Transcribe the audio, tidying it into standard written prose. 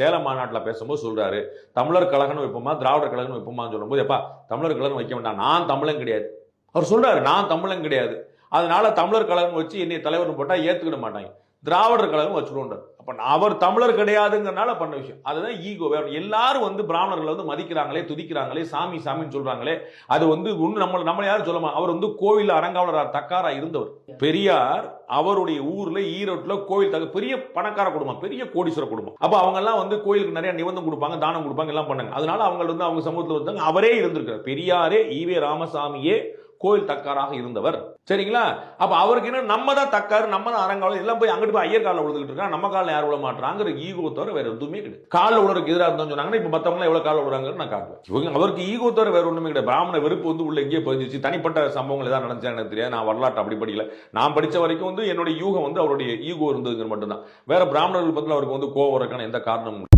சேலம் மாநாட்டில் பேசும்போது சொல்றாரு, தமிழர் கழகம் வைப்போமா திராவிடர் கழகம் வைப்போமான்னு சொல்லும்போது, எப்பா தமிழர் கழகம் வைக்க வேண்டாம், நான் தமிழன் கிடையாது. அவர் சொல்றாரு, நான் தமிழன் கிடையாது, அதனால தமிழர் கழகம் வச்சு என்னை தலைவர்னு போட்டா ஏத்துக்கிட மாட்டாங்க, திராவிடர் கழகம் வச்சுக்கொண்டார். அப்ப அவர் தமிழர் கிடையாதுங்கிறனால பண்ண விஷயம். அதுதான் ஈகோ. எல்லாரும் வந்து பிராமணர்களை வந்து மதிக்கிறாங்களே, துதிக்கிறாங்களே, சாமி சாமின்னு சொல்றாங்களே, அது வந்து ஒண்ணு நம்ம யாரும் சொல்லமா. அவர் வந்து கோவில் அரங்காவலர் தக்காரா இருந்தவர். பெரியார் அவருடைய ஊர்ல ஈரோட்டுல கோவில் பெரிய பணக்கார குடும்பம், பெரிய கோடீஸ்வர குடும்பம். அப்ப அவங்க எல்லாம் வந்து கோயிலுக்கு நிறைய நிபந்தம் கொடுப்பாங்க, தானம் கொடுப்பாங்க, எல்லாம் பண்ணாங்க. அதனால அவங்க வந்து அவங்க சமூகத்தில் வந்தாங்க. அவரே இருந்திருக்கார். பெரியாரே ஈவே ராமசாமியே கோயில் தக்காராக இருந்தவர். சரிங்களா? அப்ப அவருக்கு என்ன, நம்ம தான் தக்காரு, நம்ம தான் அரங்காவலர், எல்லாம் போய் அங்கிட்டு போய் ஐயர் காலில் விழுந்துட்டு இருக்காங்க, நம்ம காலில் யாரும் விழ மாட்டாங்கிற ஈகோ தவிர வேற எதுவுமே கிடையாது. காலில் விழுறதுக்கு எதிராக இருந்தான்னு சொன்னாங்கன்னா இப்ப மத்தவங்க எவ்வளவு காலில் விழுறாங்கன்னு நான் காட்டுவேன். இவங்க அவருக்கு ஈகோ தவிர வேற ஒண்ணுமே கிடையாது. பிராமண வெறுப்பு வந்து உள்ள எங்கேயே பதிஞ்சிச்சு. தனிப்பட்ட சம்பவங்கள் ஏதாவது நடந்துச்சா எனக்கு தெரியாது. நான் வரலாற்று அப்படி படிக்கல. நான் படிச்ச வரைக்கும் வந்து என்னுடைய யூகம் வந்து அவருடைய ஈகோ இருந்ததுங்கிற மட்டும்தான். வேற பிராமணர்கள் பத்தில அவருக்கு வந்து கோவம் இருக்கான எந்த காரணமும்